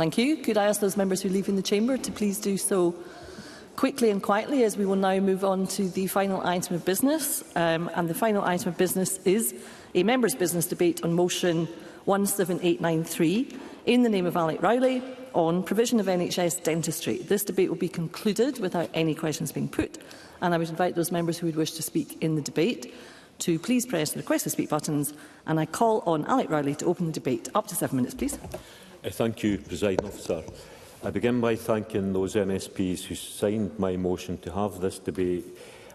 Thank you. Could I ask those members who are leaving the chamber to please do so quickly and quietly, as we will now move on to the final item of business. And the final item of business is a members' business debate on motion 17893 in the name of Alec Rowley on provision of NHS dentistry. This debate will be concluded without any questions being put, and I would invite those members who would wish to speak in the debate to please press the request to speak buttons, and I call on Alec Rowley to open the debate. Up to 7 minutes, please. Thank you, Presiding Officer. I begin by thanking those MSPs who signed my motion to have this debate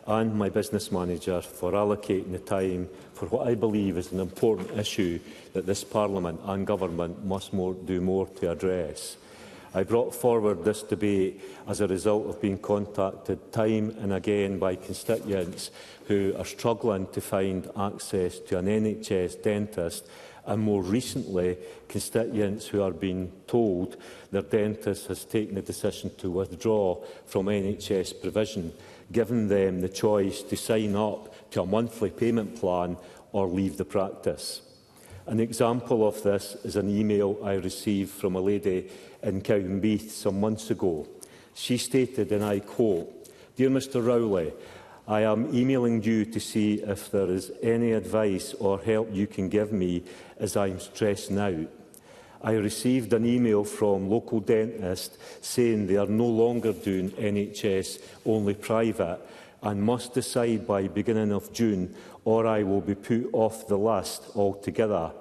and my business manager for allocating the time for what I believe is an important issue that this Parliament and Government must do more to address. I brought forward this debate as a result of being contacted time and again by constituents who are struggling to find access to an NHS dentist, and more recently constituents who are being told their dentist has taken a decision to withdraw from NHS provision, giving them the choice to sign up to a monthly payment plan or leave the practice. An example of this is an email I received from a lady in Cowdenbeath some months ago. She stated, and I quote, "Dear Mr Rowley, I am emailing you to see if there is any advice or help you can give me as I am stressing out. I received an email from local dentists saying they are no longer doing NHS only private and must decide by beginning of June or I will be put off the list altogether.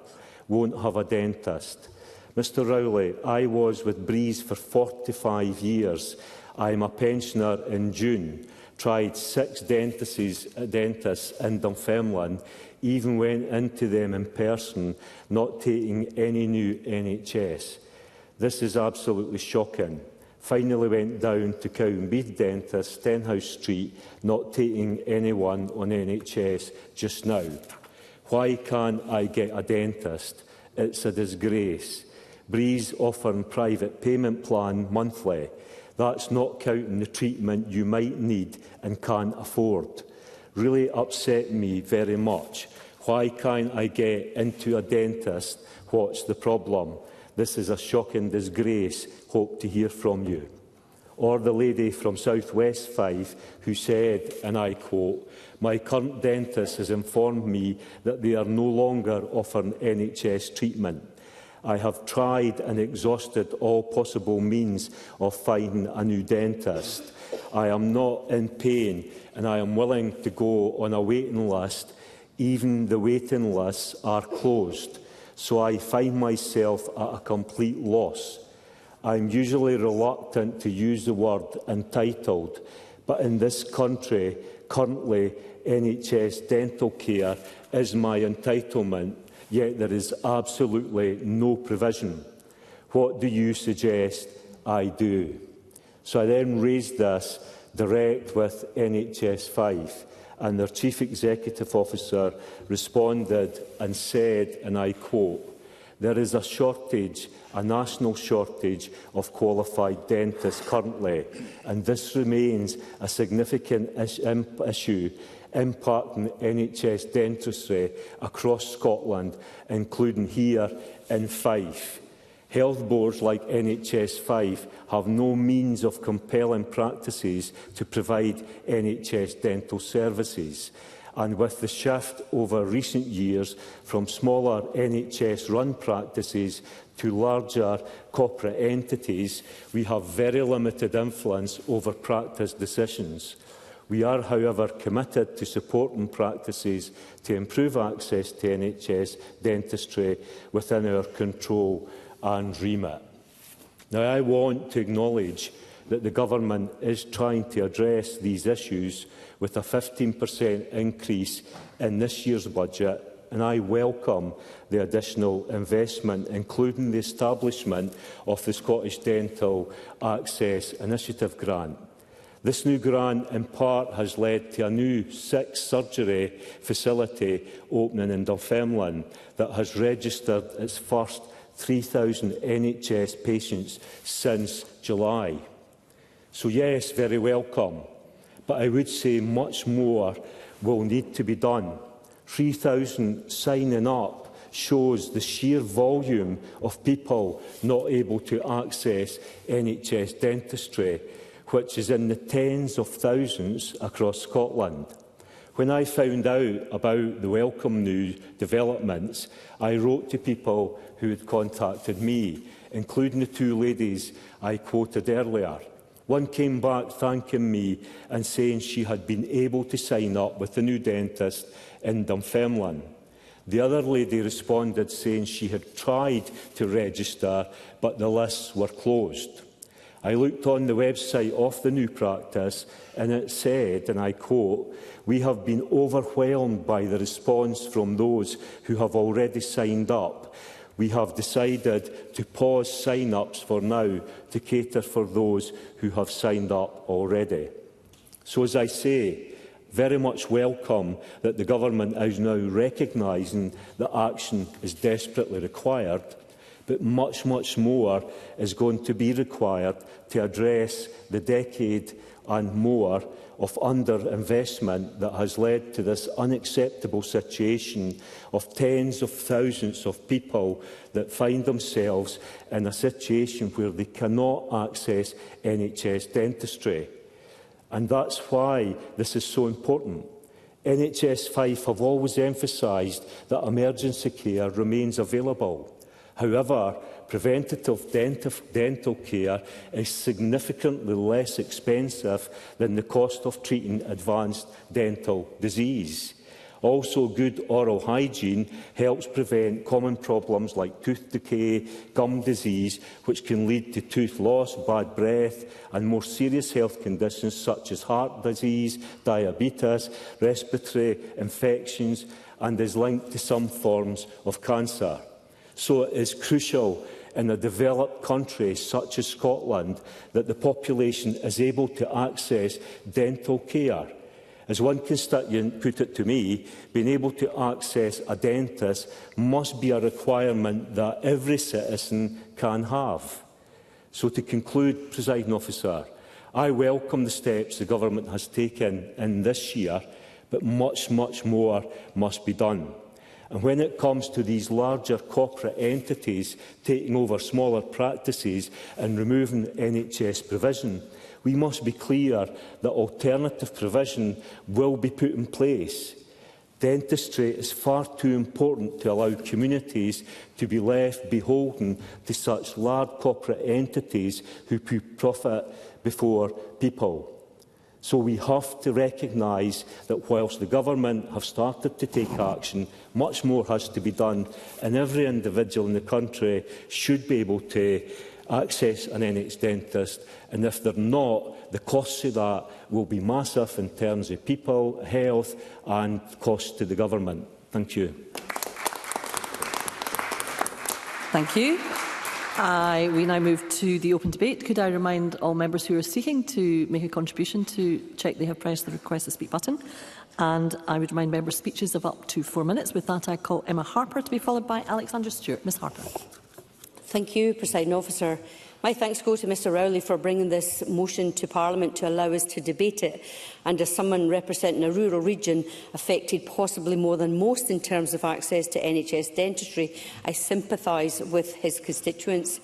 Won't have a dentist. Mr Rowley, I was with Breeze for 45 years. I am a pensioner in June. Tried 6 dentists in Dunfermline, even went into them in person, not taking any new NHS. This is absolutely shocking. Finally went down to Cowdenbeath Dentist, Stenhouse Street, not taking anyone on NHS just now. Why can't I get a dentist? It's a disgrace. Breeze offering private payment plan monthly. That's not counting the treatment you might need and can't afford. Really upset me very much. Why can't I get into a dentist? What's the problem? This is a shocking disgrace. Hope to hear from you." Or the lady from South West 5 who said, and I quote, "My current dentist has informed me that they are no longer offering NHS treatment. I have tried and exhausted all possible means of finding a new dentist. I am not in pain and I am willing to go on a waiting list. Even the waiting lists are closed, so I find myself at a complete loss. I am usually reluctant to use the word entitled, but in this country, currently, NHS dental care is my entitlement, yet there is absolutely no provision. What do you suggest I do?" So I then raised this direct with NHS 5, and their Chief Executive Officer responded and said, and I quote, "There is a shortage, a national shortage of qualified dentists currently, and this remains a significant issue impacting NHS dentistry across Scotland, including here in Fife. Health boards like NHS 5 have no means of compelling practices to provide NHS dental services. And with the shift over recent years from smaller NHS-run practices to larger corporate entities, we have very limited influence over practice decisions. We are, however, committed to supporting practices to improve access to NHS dentistry within our control and remit." Now, I want to acknowledge that the Government is trying to address these issues with a 15% increase in this year's budget, and I welcome the additional investment, including the establishment of the Scottish Dental Access Initiative grant. This new grant, in part, has led to a new 6-surgery facility opening in Dunfermline that has registered its first 3,000 NHS patients since July. So yes, very welcome, but I would say much more will need to be done. 3,000 signing up shows the sheer volume of people not able to access NHS dentistry, which is in the tens of thousands across Scotland. When I found out about the welcome new developments, I wrote to people who had contacted me, including the two ladies I quoted earlier. One came back thanking me and saying she had been able to sign up with the new dentist in Dunfermline. The other lady responded saying she had tried to register, but the lists were closed. I looked on the website of the new practice and it said, and I quote, "We have been overwhelmed by the response from those who have already signed up. We have decided to pause sign-ups for now to cater for those who have signed up already." So, as I say, very much welcome that the Government is now recognising that action is desperately required, but much more is going to be required to address the decade and more of underinvestment that has led to this unacceptable situation of tens of thousands of people that find themselves in a situation where they cannot access NHS dentistry. And that's why this is so important. NHS Fife have always emphasised that emergency care remains available. However, preventative dental care is significantly less expensive than the cost of treating advanced dental disease. Also, good oral hygiene helps prevent common problems like tooth decay, gum disease, which can lead to tooth loss, bad breath and more serious health conditions such as heart disease, diabetes, respiratory infections, and is linked to some forms of cancer. So it is crucial in a developed country such as Scotland that the population is able to access dental care. As one constituent put it to me, being able to access a dentist must be a requirement that every citizen can have. So to conclude, Presiding Officer, I welcome the steps the Government has taken in this year, but much more must be done. And when it comes to these larger corporate entities taking over smaller practices and removing NHS provision, we must be clear that alternative provision will be put in place. Dentistry is far too important to allow communities to be left beholden to such large corporate entities who put profit before people. So we have to recognise that whilst the Government have started to take action, much more has to be done, and every individual in the country should be able to access an NHS dentist, and if they're not, the costs of that will be massive in terms of people, health and costs to the Government. Thank you. Thank you. We now move to the open debate. Could I remind all members who are seeking to make a contribution to check they have pressed the request to speak button? And I would remind members speeches of up to 4 minutes. With that, I call Emma Harper to be followed by Alexandra Stewart. Ms Harper. Thank you, Presiding Officer. My thanks go to Mr Rowley for bringing this motion to Parliament to allow us to debate it. And as someone representing a rural region affected possibly more than most in terms of access to NHS dentistry, I sympathise with his constituents.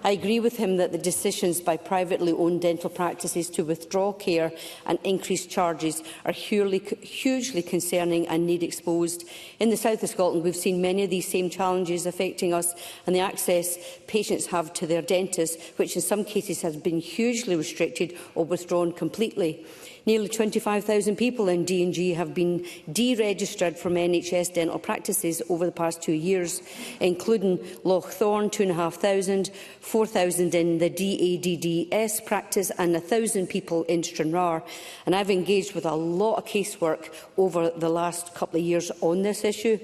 I agree with him that the decisions by privately owned dental practices to withdraw care and increase charges are hugely concerning and need exposed. In the south of Scotland, we've seen many of these same challenges affecting us and the access patients have to their dentists, which in some cases has been hugely restricted or withdrawn completely. Nearly 25,000 people in D&G have been deregistered from NHS dental practices over the past 2 years, including Lochthorn 2,500, 4,000 in the DADDS practice and 1,000 people in Stranraer. And I've engaged with a lot of casework over the last couple of years on this issue.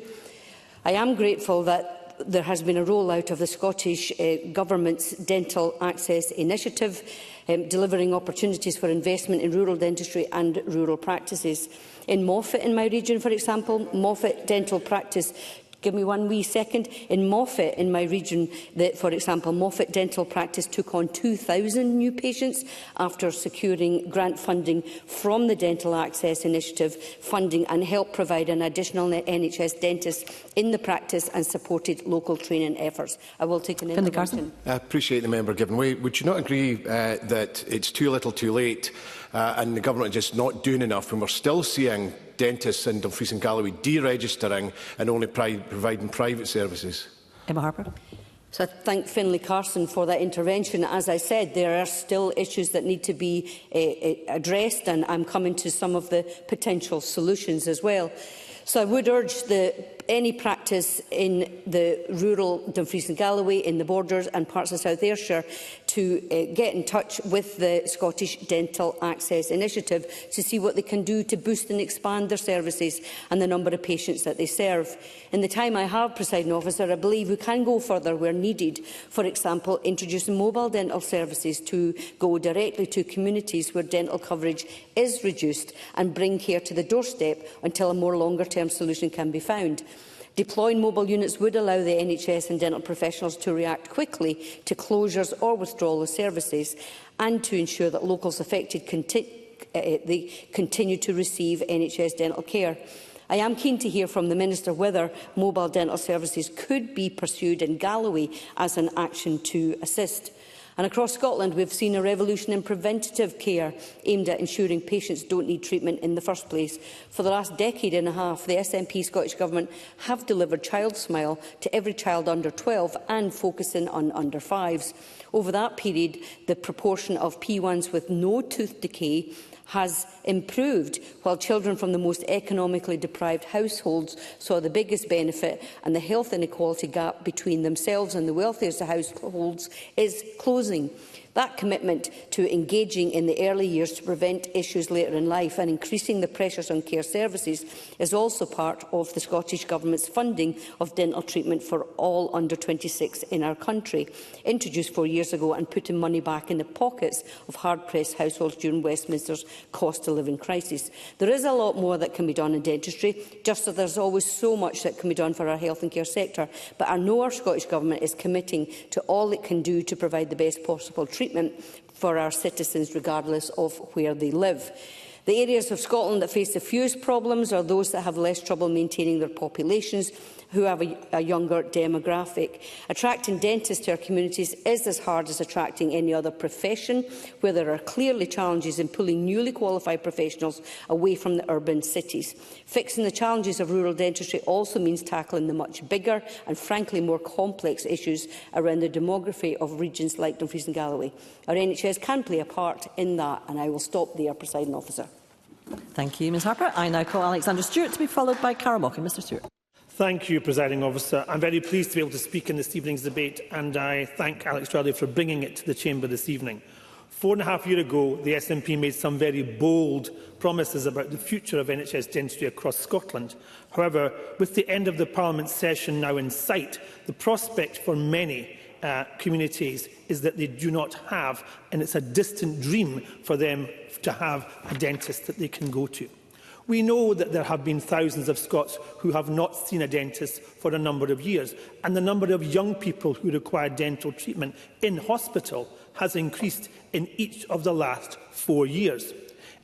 I am grateful that there has been a rollout of the Scottish Government's Dental Access Initiative, delivering opportunities for investment in rural dentistry and rural practices. In Moffat, in my region, for example, Moffat Dental Practice Give me one wee second. In Moffat, in my region, for example, Moffat Dental Practice took on 2,000 new patients after securing grant funding from the Dental Access Initiative funding and helped provide an additional NHS dentist in the practice and supported local training efforts. I will take an intervention. I appreciate the member giving way. Would you not agree that it's too little too late and the government are just not doing enough when we're still seeing dentists in Dumfries and Galloway deregistering and only providing private services? Emma Harper. So I thank Finlay Carson for that intervention. As I said, there are still issues that need to be addressed, and I'm coming to some of the potential solutions as well. So I would urge any practice in the rural Dumfries and Galloway, in the Borders and parts of South Ayrshire to get in touch with the Scottish Dental Access Initiative to see what they can do to boost and expand their services and the number of patients that they serve. In the time I have, Presiding Officer, I believe we can go further where needed. For example, introducing mobile dental services to go directly to communities where dental coverage is reduced and bring care to the doorstep until a more longer-term solution can be found. Deploying mobile units would allow the NHS and dental professionals to react quickly to closures or withdrawal of services and to ensure that locals affected continue to receive NHS dental care. I am keen to hear from the Minister whether mobile dental services could be pursued in Galloway as an action to assist. And across Scotland, we've seen a revolution in preventative care aimed at ensuring patients don't need treatment in the first place. For the last decade and a half, the SNP Scottish Government have delivered Child Smile to every child under 12 and focusing on under 5s. Over that period, the proportion of P1s with no tooth decay has improved, while children from the most economically deprived households saw the biggest benefit, and the health inequality gap between themselves and the wealthiest households is closing. That commitment to engaging in the early years to prevent issues later in life and increasing the pressures on care services is also part of the Scottish Government's funding of dental treatment for all under 26 in our country, introduced 4 years ago and putting money back in the pockets of hard-pressed households during Westminster's cost-of-living crisis. There is a lot more that can be done in dentistry, just as there's always so much that can be done for our health and care sector, but I know our Scottish Government is committing to all it can do to provide the best possible treatment for our citizens, regardless of where they live. The areas of Scotland that face the fewest problems are those that have less trouble maintaining their populations, who have a younger demographic. Attracting dentists to our communities is as hard as attracting any other profession, where there are clearly challenges in pulling newly qualified professionals away from the urban cities. Fixing the challenges of rural dentistry also means tackling the much bigger and frankly more complex issues around the demography of regions like Dumfries and Galloway. Our NHS can play a part in that, and I will stop there, Presiding Officer. Thank you, Ms Harper. I now call Alexander Stewart to be followed by Cara Mockin. Mr Stewart. Thank you, Presiding Officer. I'm very pleased to be able to speak in this evening's debate, and I thank Alex Rowley for bringing it to the Chamber this evening. 4.5 years ago, the SNP made some very bold promises about the future of NHS dentistry across Scotland. However, with the end of the Parliament session now in sight, the prospect for many communities is that they do not have, and it's a distant dream for them to have a dentist that they can go to. We know that there have been thousands of Scots who have not seen a dentist for a number of years, and the number of young people who require dental treatment in hospital has increased in each of the last 4 years.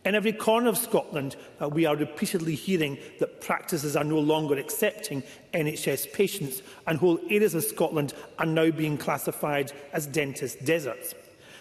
In every corner of Scotland, we are repeatedly hearing that practices are no longer accepting NHS patients, and whole areas of Scotland are now being classified as dentist deserts.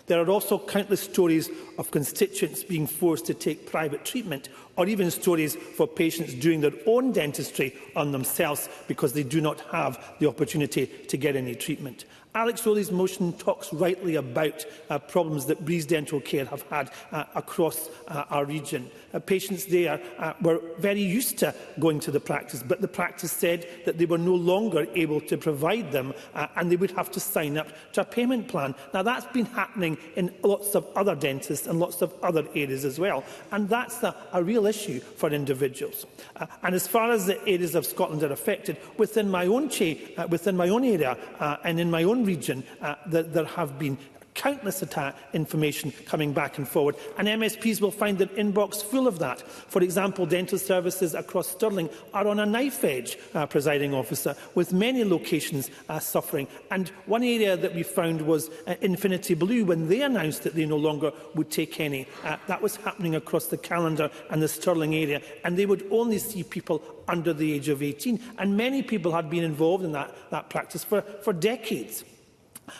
There are also countless stories of constituents being forced to take private treatment, or even stories for patients doing their own dentistry on themselves because they do not have the opportunity to get any treatment. Alex Rowley's motion talks rightly about problems that Breeze Dental Care have had across our region. Patients there were very used to going to the practice, but the practice said that they were no longer able to provide them and they would have to sign up to a payment plan. Now, that's been happening in lots of other dentists and lots of other areas as well, and that's a real issue for individuals. And as far as the areas of Scotland are affected, within my own area and in my own region, there have been countless information coming back and forward, and MSPs will find their inbox full of that. For example, dental services across Stirling are on a knife edge, presiding officer, with many locations suffering. And one area that we found was Infinity Blue, when they announced that they no longer would take any. That was happening across the Calendar and the Stirling area, and they would only see people under the age of 18. And many people had been involved in that practice for decades.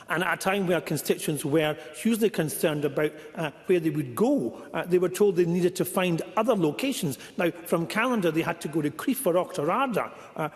And at a time where constituents were hugely concerned about where they would go, they were told they needed to find other locations. Now, from Calendar, they had to go to Crieff or Auchterarder,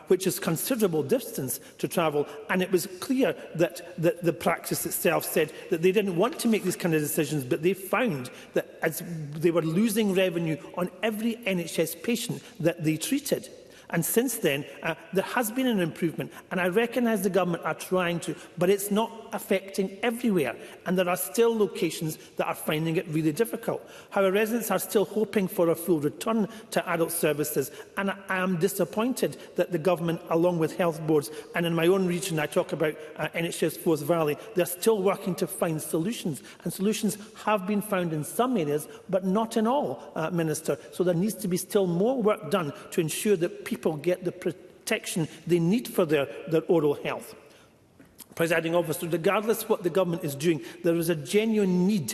which is considerable distance to travel. And it was clear that the practice itself said that they didn't want to make these kind of decisions, but they found that as they were losing revenue on every NHS patient that they treated. And since then, there has been an improvement, and I recognise the government are trying to, but it's not affecting everywhere, and there are still locations that are finding it really difficult. However, residents are still hoping for a full return to adult services, and I am disappointed that the government, along with health boards, and in my own region, I talk about NHS Forth Valley, they're still working to find solutions, and solutions have been found in some areas, but not in all, Minister. So there needs to be still more work done to ensure that people get the protection they need for their oral health. Presiding officer, regardless of what the government is doing, there is a genuine need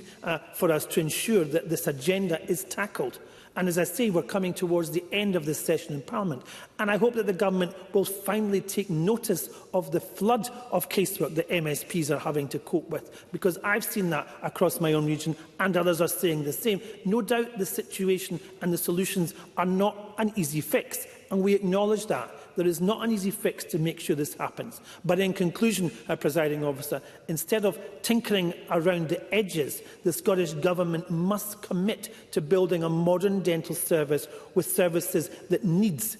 for us to ensure that this agenda is tackled. And as I say, we're coming towards the end of this session in Parliament. And I hope that the government will finally take notice of the flood of casework that MSPs are having to cope with, because I've seen that across my own region, and others are saying the same. No doubt the situation and the solutions are not an easy fix, and we acknowledge that. There is not an easy fix to make sure this happens. But in conclusion, presiding officer, instead of tinkering around the edges, the Scottish Government must commit to building a modern dental service with services that needs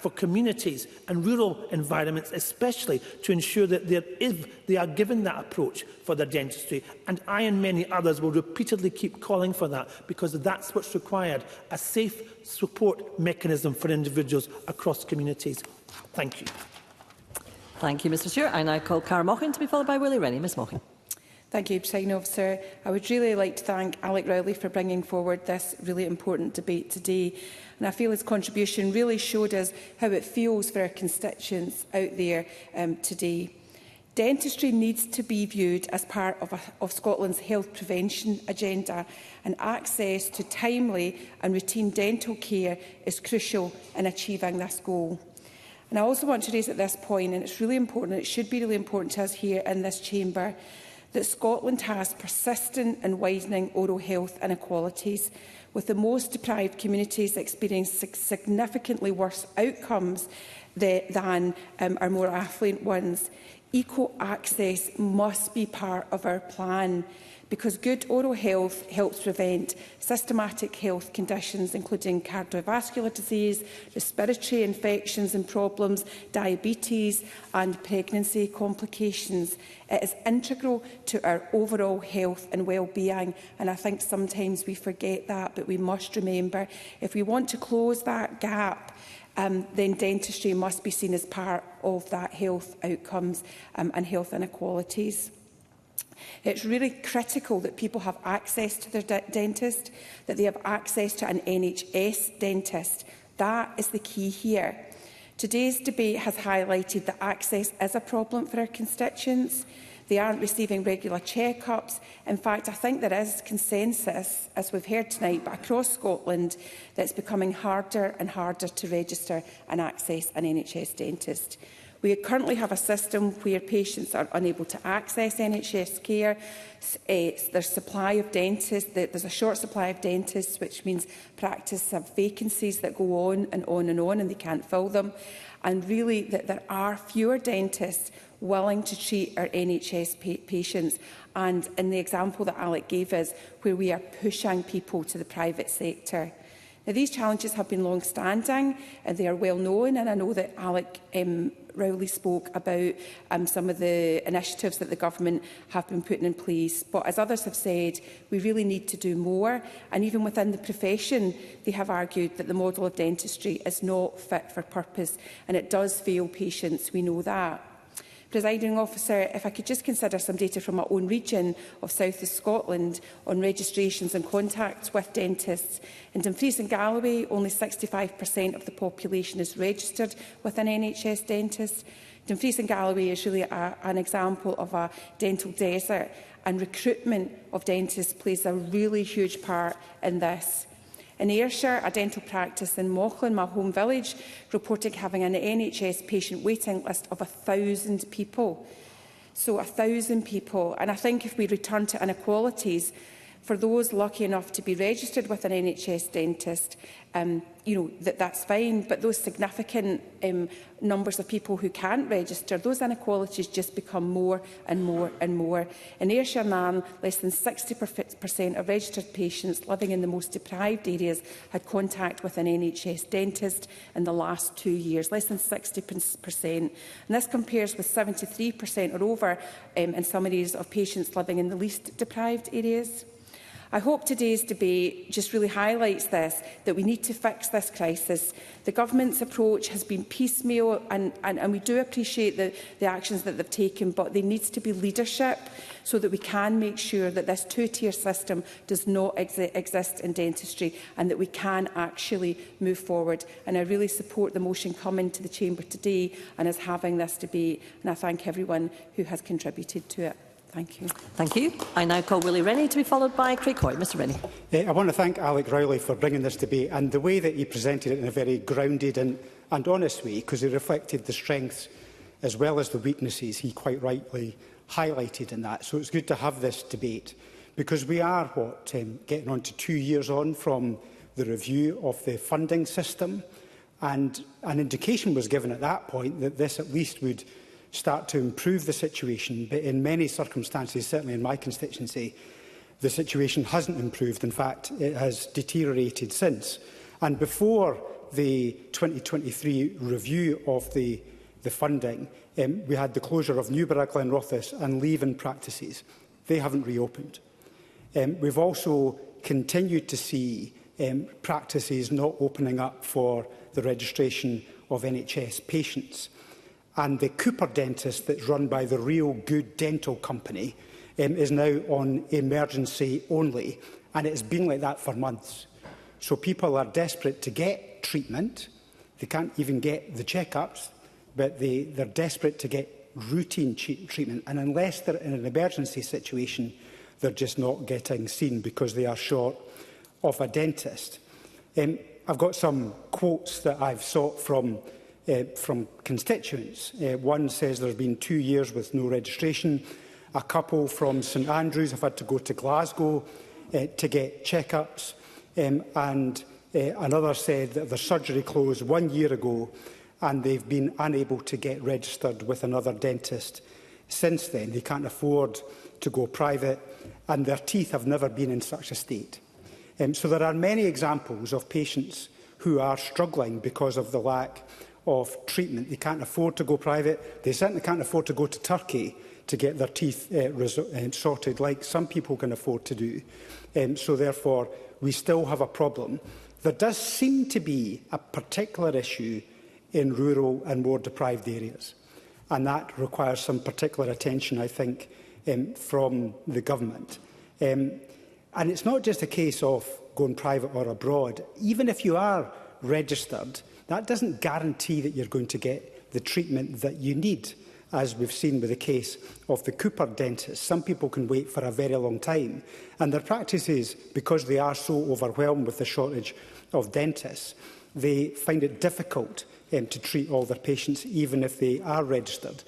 for communities and rural environments, especially to ensure that they are given that approach for their dentistry. And I and many others will repeatedly keep calling for that, because that's what's required, a safe support mechanism for individuals across communities. Thank you. Thank you, Mr Stewart. I now call Cara Mochan to be followed by Willie Rennie. Ms Mochan. Thank you, Presiding Officer. I would really like to thank Alec Rowley for bringing forward this really important debate today. And I feel his contribution really showed us how it feels for our constituents out there today. Dentistry needs to be viewed as part of Scotland's health prevention agenda, and access to timely and routine dental care is crucial in achieving this goal. And I also want to raise at this point, and it's really important, it should be really important to us here in this chamber, that Scotland has persistent and widening oral health inequalities, with the most deprived communities experiencing significantly worse outcomes than our more affluent ones. Equal access must be part of our plan, because good oral health helps prevent systematic health conditions including cardiovascular disease, respiratory infections and problems, diabetes and pregnancy complications. It is integral to our overall health and well-being, and I think sometimes we forget that, but we must remember, if we want to close that gap, then dentistry must be seen as part of that health outcomes and health inequalities. It's really critical that people have access to their dentist, that they have access to an NHS dentist. That is the key here. Today's debate has highlighted that access is a problem for our constituents. They aren't receiving regular check-ups. In fact, I think there is consensus, as we've heard tonight, but across Scotland, that it's becoming harder and harder to register and access an NHS dentist. We currently have a system where patients are unable to access NHS care. There's supply of dentists. There's a short supply of dentists, which means practices have vacancies that go on and on and on, and they can't fill them. And really, that there are fewer dentists willing to treat our NHS patients. And in the example that Alec gave us, where we are pushing people to the private sector. Now, these challenges have been long-standing and they are well known, and I know that Alec Rowley spoke about some of the initiatives that the government have been putting in place. But as others have said, we really need to do more. And even within the profession, they have argued that the model of dentistry is not fit for purpose, and it does fail patients, we know that. Presiding Officer, if I could just consider some data from my own region of South East Scotland on registrations and contacts with dentists. In Dumfries and Galloway, only 65% of the population is registered with an NHS dentist. Dumfries and Galloway is really an example of a dental desert, and recruitment of dentists plays a really huge part in this. In Ayrshire, a dental practice in Mauchline, my home village, reported having an NHS patient waiting list of 1,000 people. So 1,000 people. And I think if we return to inequalities, for those lucky enough to be registered with an NHS dentist, that's fine. But those significant numbers of people who can't register, those inequalities just become more and more and more. In Ayrshire Nan, less than 60% of registered patients living in the most deprived areas had contact with an NHS dentist in the last 2 years, less than 60%. And this compares with 73% or over in some areas of patients living in the least deprived areas. I hope today's debate just really highlights this, that we need to fix this crisis. The government's approach has been piecemeal, and we do appreciate the actions that they've taken, but there needs to be leadership so that we can make sure that this two-tier system does not exist in dentistry and that we can actually move forward. And I really support the motion coming to the Chamber today and us having this debate, and I thank everyone who has contributed to it. Thank you. Thank you. I now call Willie Rennie to be followed by Craig Hoy. Mr Rennie. I want to thank Alec Rowley for bringing this debate and the way that he presented it in a very grounded and honest way, because he reflected the strengths as well as the weaknesses he quite rightly highlighted in that. So it's good to have this debate, because we are, getting on to 2 years on from the review of the funding system, and an indication was given at that point that this at least would start to improve the situation, but in many circumstances, certainly in my constituency, the situation hasn't improved. In fact, it has deteriorated since. And before the 2023 review of the funding, we had the closure of Newborough, Glenrothes and leave-in practices. They haven't reopened. We've also continued to see practices not opening up for the registration of NHS patients. And the Cooper dentist that's run by the Real Good Dental Company is now on emergency only, and it's been like that for months. So people are desperate to get treatment. They can't even get the checkups, but they're desperate to get routine treatment, and unless they're in an emergency situation, they're just not getting seen because they are short of a dentist. I've got some quotes that I've sought from constituents. One says there have been 2 years with no registration. A couple from St Andrews have had to go to Glasgow to get checkups. And another said that their surgery closed 1 year ago and they've been unable to get registered with another dentist since then. They can't afford to go private, and their teeth have never been in such a state. So there are many examples of patients who are struggling because of the lack of treatment. They can't afford to go private. They certainly can't afford to go to Turkey to get their teeth sorted, like some people can afford to do. So therefore, we still have a problem. There does seem to be a particular issue in rural and more deprived areas, and that requires some particular attention, I think, from the government. And it's not just a case of going private or abroad. Even if you are registered, that doesn't guarantee that you're going to get the treatment that you need, as we've seen with the case of the Cooper dentist. Some people can wait for a very long time, and their practices, because they are so overwhelmed with the shortage of dentists, they find it difficult to treat all their patients, even if they are registered.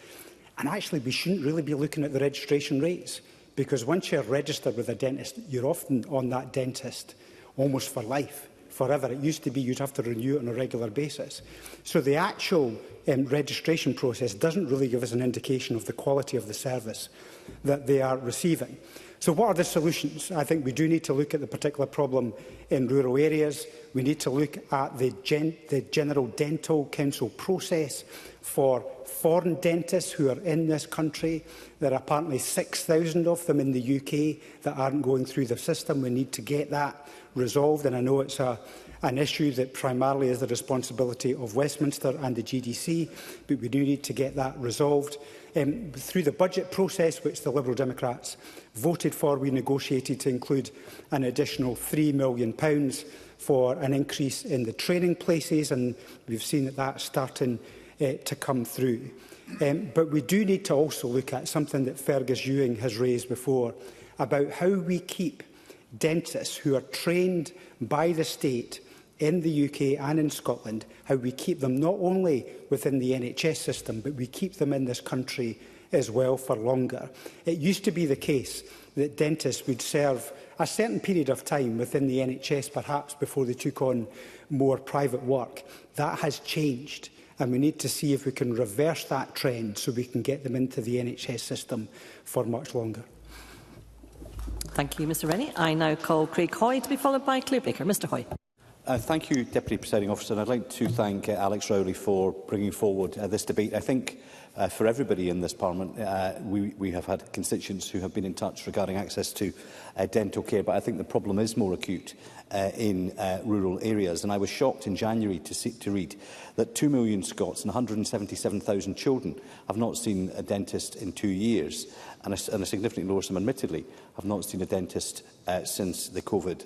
And actually, we shouldn't really be looking at the registration rates, because once you're registered with a dentist, you're often on that dentist almost for life. Forever. It used to be you'd have to renew it on a regular basis. So the actual registration process doesn't really give us an indication of the quality of the service that they are receiving. So what are the solutions? I think we do need to look at the particular problem in rural areas. We need to look at the General Dental Council process for foreign dentists who are in this country. There are apparently 6,000 of them in the UK that aren't going through the system. We need to get that resolved, and I know it's an issue that primarily is the responsibility of Westminster and the GDC, but we do need to get that resolved. Through the budget process, which the Liberal Democrats voted for, we negotiated to include an additional £3 million for an increase in the training places, and we've seen that that's starting to come through. But we do need to also look at something that Fergus Ewing has raised before, about how we keep dentists who are trained by the state in the UK and in Scotland, how we keep them not only within the NHS system, but we keep them in this country as well for longer. It used to be the case that dentists would serve a certain period of time within the NHS, perhaps before they took on more private work. That has changed, and we need to see if we can reverse that trend so we can get them into the NHS system for much longer. Thank you, Mr Rennie. I now call Craig Hoy to be followed by Claire Baker. Mr Hoy. Thank you, Deputy Presiding Officer. And I'd like to thank Alex Rowley for bringing forward this debate. I think for everybody in this Parliament, we have had constituents who have been in touch regarding access to dental care, but I think the problem is more acute in rural areas. And I was shocked in January to read that 2 million Scots and 177,000 children have not seen a dentist in 2 years, and a significantly lower sum, admittedly, have not seen a dentist since the COVID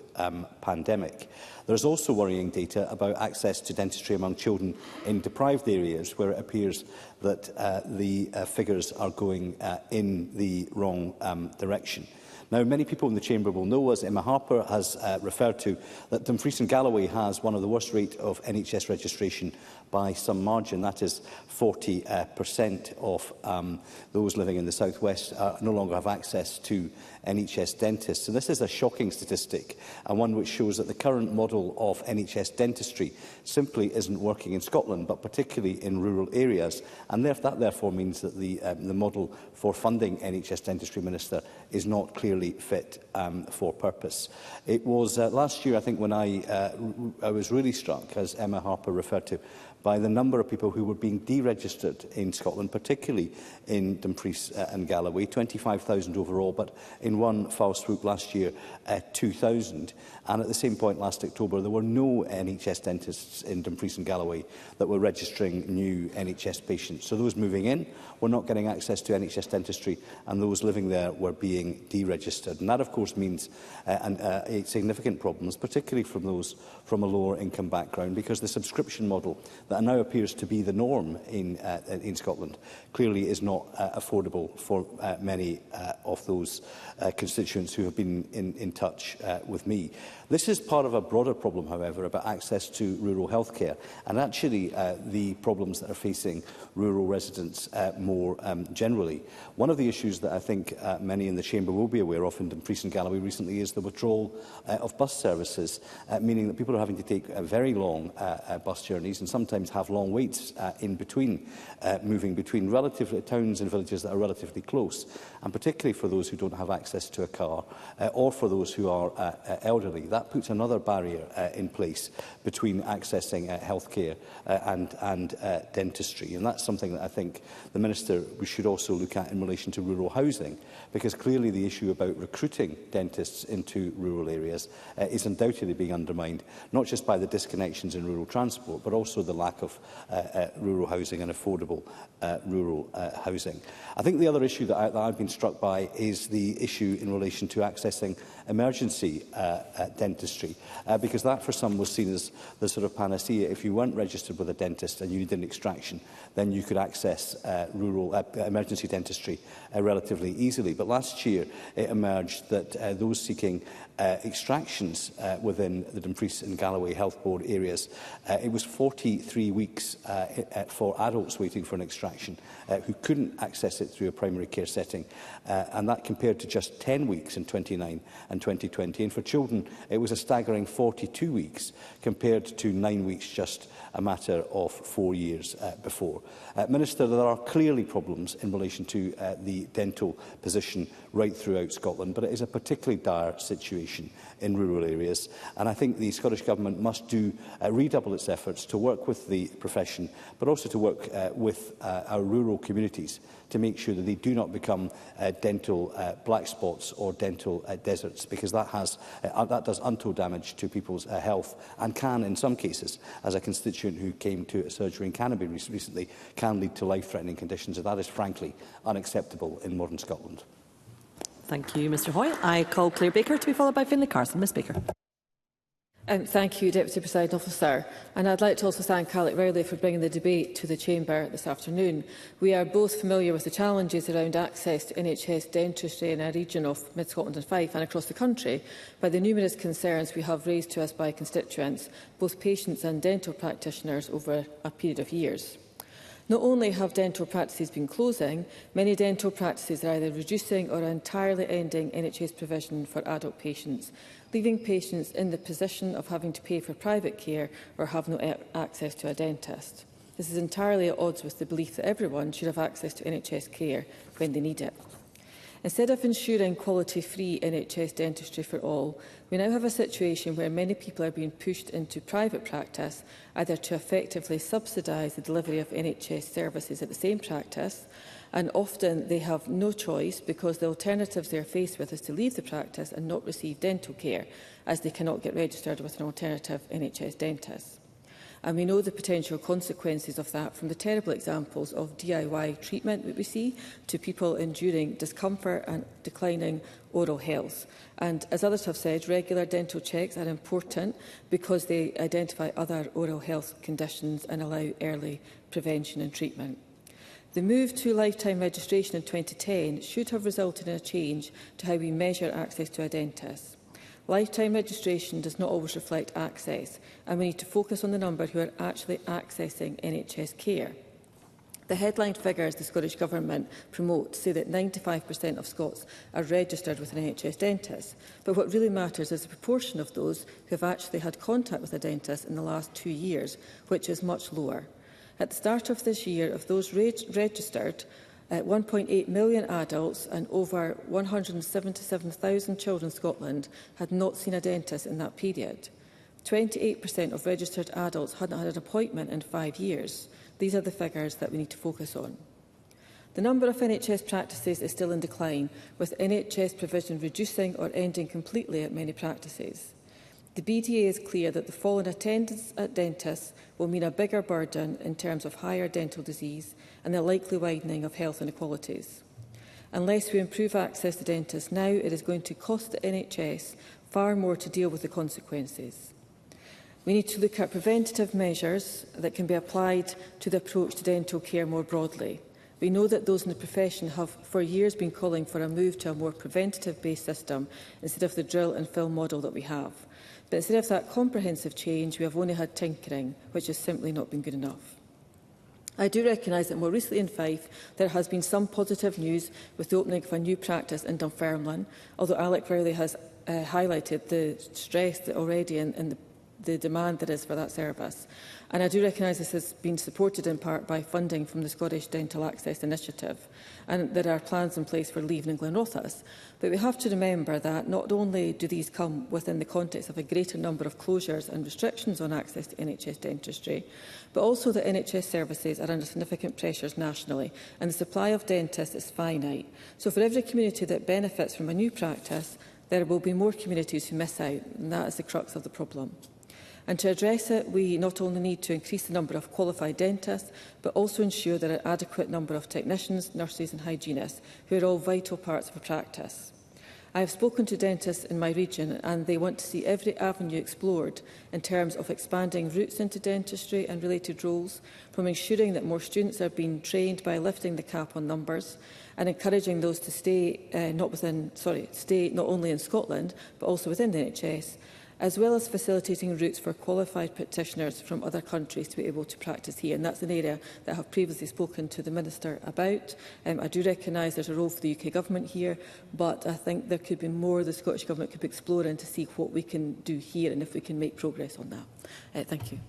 pandemic. There is also worrying data about access to dentistry among children in deprived areas, where it appears that the figures are going in the wrong direction. Now, many people in the Chamber will know, as Emma Harper has referred to, that Dumfries and Galloway has one of the worst rates of NHS registration by some margin. That is 40% of those living in the South West no longer have access to NHS dentists. And this is a shocking statistic, and one which shows that the current model of NHS dentistry simply isn't working in Scotland, but particularly in rural areas. And that therefore means that the model for funding NHS dentistry, Minister, is not clearly fit for purpose. It was last year, I think, when I was really struck, as Emma Harper referred to, by the number of people who were being deregistered in Scotland, particularly in Dumfries and Galloway, 25,000 overall, but in one foul swoop last year, 2,000. And at the same point last October, there were no NHS dentists in Dumfries and Galloway that were registering new NHS patients. So those moving in were not getting access to NHS dentistry, and those living there were being deregistered. And that, of course, means significant problems, particularly from those from a lower income background, because the subscription model that now appears to be the norm in Scotland clearly is not affordable for many of those constituents who have been in touch with me. This is part of a broader problem, however, about access to rural healthcare, and actually the problems that are facing rural residents more generally. One of the issues that I think many in the Chamber will be aware of in Dumfries and Galloway recently is the withdrawal of bus services, meaning that people are having to take very long bus journeys and sometimes have long waits in between, moving between towns and villages that are relatively close, and particularly for those who don't have access to a car or for those who are elderly. That puts another barrier in place between accessing healthcare and dentistry, and that's something that I think the Minister should also look at in relation to rural housing, because clearly the issue about recruiting dentists into rural areas is undoubtedly being undermined, not just by the disconnections in rural transport, but also the lack of rural housing and affordable rural housing. I think the other issue that I've been struck by is the issue in relation to accessing emergency dentistry, because that for some was seen as the sort of panacea. If you weren't registered with a dentist and you needed an extraction, then you could access rural emergency dentistry relatively easily. But last year it emerged that those seeking extractions within the Dumfries and Galloway Health Board areas, it was 43 weeks for adults waiting for an extraction who couldn't access it through a primary care setting, and that compared to just 10 weeks in 2009 and 2020. And for children, it was a staggering 42 weeks compared to 9 weeks just a matter of 4 years before. Minister, there are clearly problems in relation to the dental position right throughout Scotland, but it is a particularly dire situation in rural areas, and I think the Scottish Government must redouble its efforts to work with with the profession, but also to work with our rural communities to make sure that they do not become dental black spots or dental deserts, because that does untold damage to people's health and can, in some cases, as a constituent who came to a surgery in Canterbury recently, can lead to life-threatening conditions, and that is frankly unacceptable in modern Scotland. Thank you, Mr Hoyle. I call Claire Baker to be followed by Finlay Carson. Ms Baker. Thank you, Deputy Presiding Officer. And I'd like to also thank Alec Rowley for bringing the debate to the Chamber this afternoon. We are both familiar with the challenges around access to NHS dentistry in our region of Mid-Scotland and Fife and across the country by the numerous concerns we have raised to us by constituents, both patients and dental practitioners, over a period of years. Not only have dental practices been closing, many dental practices are either reducing or entirely ending NHS provision for adult patients, leaving patients in the position of having to pay for private care or have no access to a dentist. This is entirely at odds with the belief that everyone should have access to NHS care when they need it. Instead of ensuring quality-free NHS dentistry for all, we now have a situation where many people are being pushed into private practice, either to effectively subsidise the delivery of NHS services at the same practice, and often they have no choice because the alternatives they are faced with is to leave the practice and not receive dental care, as they cannot get registered with an alternative NHS dentist. And we know the potential consequences of that from the terrible examples of DIY treatment that we see to people enduring discomfort and declining oral health. And as others have said, regular dental checks are important because they identify other oral health conditions and allow early prevention and treatment. The move to lifetime registration in 2010 should have resulted in a change to how we measure access to a dentist. Lifetime registration does not always reflect access, and we need to focus on the number who are actually accessing NHS care. The headline figures the Scottish Government promotes say that 95% of Scots are registered with an NHS dentist, but what really matters is the proportion of those who have actually had contact with a dentist in the last 2 years, which is much lower. At the start of this year, of those registered, 1.8 million adults and over 177,000 children in Scotland had not seen a dentist in that period. 28% of registered adults hadn't had an appointment in 5 years. These are the figures that we need to focus on. The number of NHS practices is still in decline, with NHS provision reducing or ending completely at many practices. The BDA is clear that the fall in attendance at dentists will mean a bigger burden in terms of higher dental disease and the likely widening of health inequalities. Unless we improve access to dentists now, it is going to cost the NHS far more to deal with the consequences. We need to look at preventative measures that can be applied to the approach to dental care more broadly. We know that those in the profession have for years been calling for a move to a more preventative-based system instead of the drill and fill model that we have. But instead of that comprehensive change, we have only had tinkering, which has simply not been good enough. I do recognise that more recently in Fife, there has been some positive news with the opening of a new practice in Dunfermline, although Alec Rowley has highlighted the stress that already in the demand there is for that service. And I do recognise this has been supported in part by funding from the Scottish Dental Access Initiative, and there are plans in place for Leven and Glenrothes. But we have to remember that not only do these come within the context of a greater number of closures and restrictions on access to NHS dentistry, but also that NHS services are under significant pressures nationally, and the supply of dentists is finite. So for every community that benefits from a new practice, there will be more communities who miss out, and that is the crux of the problem. And to address it, we not only need to increase the number of qualified dentists, but also ensure there are an adequate number of technicians, nurses and hygienists, who are all vital parts of a practice. I have spoken to dentists in my region, and they want to see every avenue explored in terms of expanding routes into dentistry and related roles, from ensuring that more students are being trained by lifting the cap on numbers, and encouraging those to stay not only in Scotland, but also within the NHS, as well as facilitating routes for qualified practitioners from other countries to be able to practice here. And that's an area that I have previously spoken to the Minister about. I do recognise there's a role for the UK Government here, but I think there could be more the Scottish Government could be exploring to see what we can do here and if we can make progress on that. Thank you.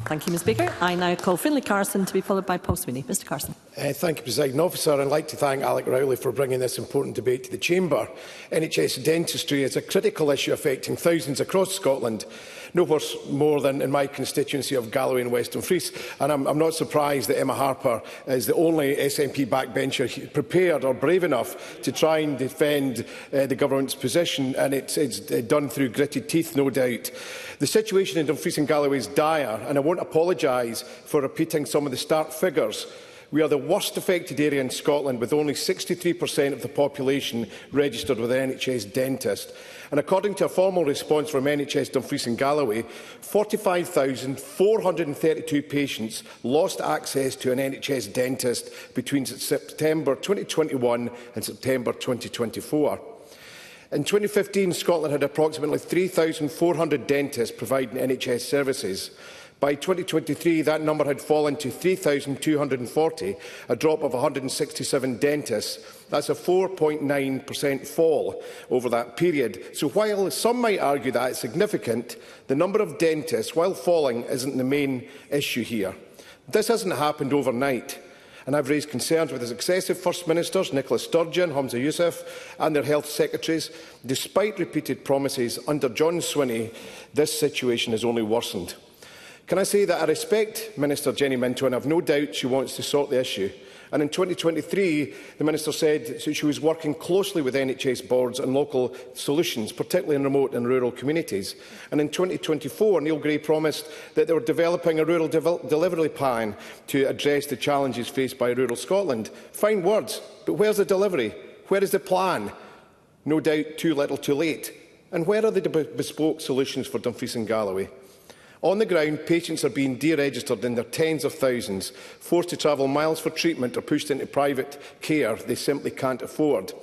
Thank you, Ms Baker. I now call Finlay Carson to be followed by Paul Sweeney. Mr Carson. Thank you, Presiding Officer. I'd like to thank Alec Rowley for bringing this important debate to the Chamber. NHS dentistry is a critical issue affecting thousands across Scotland, no more than in my constituency of Galloway and West Dumfries. And I'm not surprised that Emma Harper is the only SNP backbencher prepared or brave enough to try and defend the government's position, and it's done through gritted teeth, no doubt. The situation in Dumfries and Galloway is dire, and I won't apologise for repeating some of the stark figures. We are the worst affected area in Scotland, with only 63% of the population registered with an NHS dentist. And according to a formal response from NHS Dumfries and Galloway, 45,432 patients lost access to an NHS dentist between September 2021 and September 2024. In 2015, Scotland had approximately 3,400 dentists providing NHS services. By 2023, that number had fallen to 3,240, a drop of 167 dentists. That's a 4.9% fall over that period. So while some might argue that it's significant, the number of dentists, while falling, isn't the main issue here. This hasn't happened overnight, and I've raised concerns with the successive First Ministers, Nicola Sturgeon, Humza Yousaf, and their health secretaries. Despite repeated promises under John Swinney, this situation has only worsened. Can I say that I respect Minister Jenny Minto, and I have no doubt she wants to sort the issue. And in 2023, the Minister said that she was working closely with NHS boards and local solutions, particularly in remote and rural communities. And in 2024, Neil Gray promised that they were developing a rural delivery plan to address the challenges faced by rural Scotland. Fine words, but where's the delivery? Where is the plan? No doubt too little too late. And where are the bespoke solutions for Dumfries and Galloway? On the ground, patients are being deregistered in their tens of thousands, forced to travel miles for treatment or pushed into private care they simply can't afford.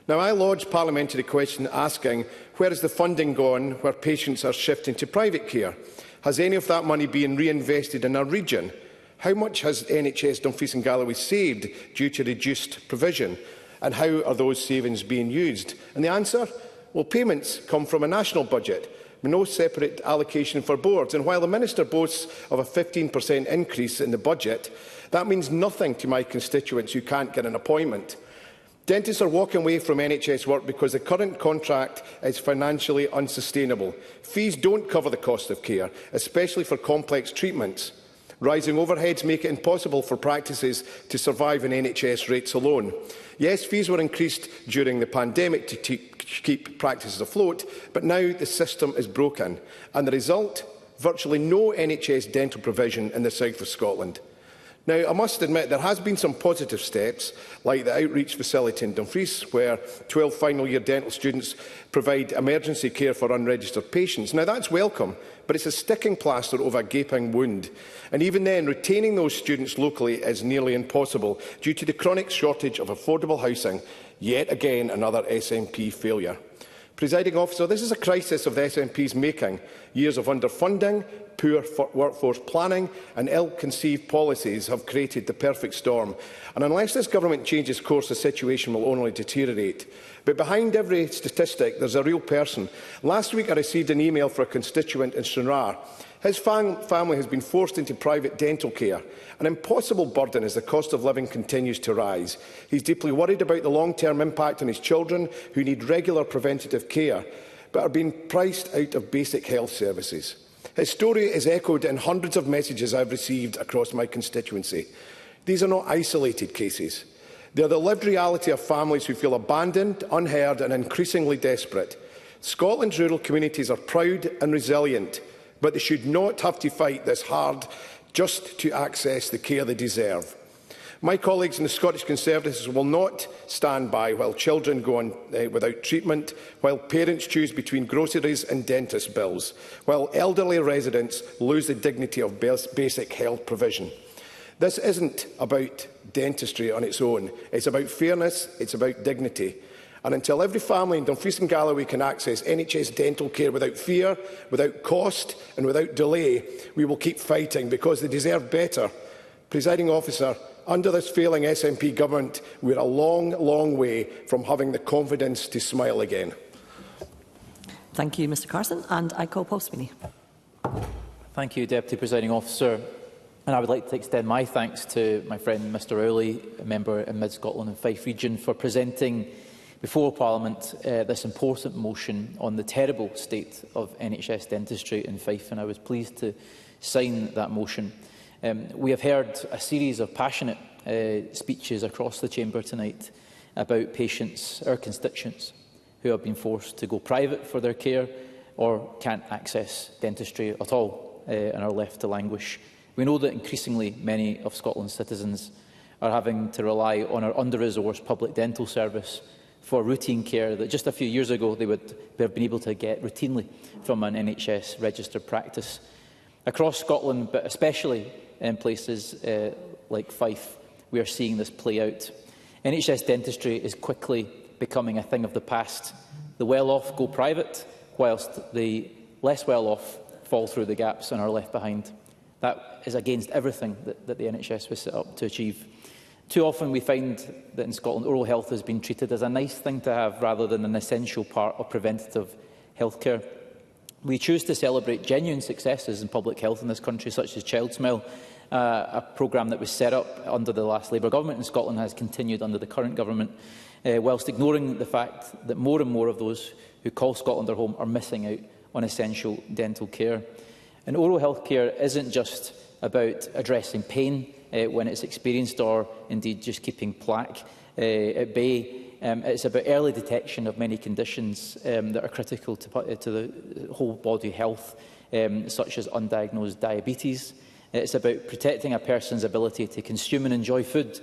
Now, I lodged parliamentary question asking, where is the funding gone where patients are shifting to private care? Has any of that money been reinvested in our region? How much has NHS Dumfries and Galloway saved due to reduced provision? And how are those savings being used? And the answer? Well, payments come from a national budget, with no separate allocation for boards. And while the Minister boasts of a 15% increase in the budget, that means nothing to my constituents who can't get an appointment. Dentists are walking away from NHS work because the current contract is financially unsustainable. Fees don't cover the cost of care, especially for complex treatments. Rising overheads make it impossible for practices to survive on NHS rates alone. Yes, fees were increased during the pandemic to keep practices afloat, but now the system is broken, and the result? Virtually no NHS dental provision in the south of Scotland. Now, I must admit there has been some positive steps, like the outreach facility in Dumfries, where 12 final-year dental students provide emergency care for unregistered patients. Now, that's welcome, but it's a sticking plaster over a gaping wound. And even then, retaining those students locally is nearly impossible due to the chronic shortage of affordable housing. Yet again, another SNP failure. Presiding Officer, this is a crisis of the SNP's making. Years of underfunding, poor workforce planning and ill-conceived policies have created the perfect storm. And unless this government changes course, the situation will only deteriorate. But behind every statistic, there's a real person. Last week, I received an email from a constituent in Stranraer. His family has been forced into private dental care, an impossible burden as the cost of living continues to rise. He's deeply worried about the long-term impact on his children, who need regular preventative care, but are being priced out of basic health services. His story is echoed in hundreds of messages I've received across my constituency. These are not isolated cases. They are the lived reality of families who feel abandoned, unheard and increasingly desperate. Scotland's rural communities are proud and resilient, but they should not have to fight this hard just to access the care they deserve. My colleagues in the Scottish Conservatives will not stand by while children go on without treatment, while parents choose between groceries and dentist bills, while elderly residents lose the dignity of basic health provision. This isn't about dentistry on its own. It's about fairness, it's about dignity. And until every family in Dumfries and Galloway can access NHS dental care without fear, without cost and without delay, we will keep fighting because they deserve better. Presiding Officer, under this failing SNP government, we are a long, long way from having the confidence to smile again. Thank you, Mr Carson. And I call Paul Sweeney. Thank you, Deputy Presiding Officer. And I would like to extend my thanks to my friend Mr Rowley, a member in Mid Scotland and Fife Region, for presenting before Parliament this important motion on the terrible state of NHS dentistry in Fife, and I was pleased to sign that motion. We have heard a series of passionate speeches across the chamber tonight about patients, our constituents, who have been forced to go private for their care or can't access dentistry at all and are left to languish. We know that increasingly many of Scotland's citizens are having to rely on our under-resourced public dental service for routine care that just a few years ago they would have been able to get routinely from an NHS registered practice. Across Scotland, but especially in places like Fife, we are seeing this play out. NHS dentistry is quickly becoming a thing of the past. The well-off go private, whilst the less well-off fall through the gaps and are left behind. That is against everything that the NHS was set up to achieve. Too often we find that in Scotland oral health has been treated as a nice thing to have rather than an essential part of preventative healthcare. We choose to celebrate genuine successes in public health in this country, such as Child Smile, a programme that was set up under the last Labour government in Scotland has continued under the current government, whilst ignoring the fact that more and more of those who call Scotland their home are missing out on essential dental care. And oral health care isn't just about addressing pain when it's experienced or indeed just keeping plaque at bay. It's about early detection of many conditions that are critical to the whole body health, such as undiagnosed diabetes. It's about protecting a person's ability to consume and enjoy food.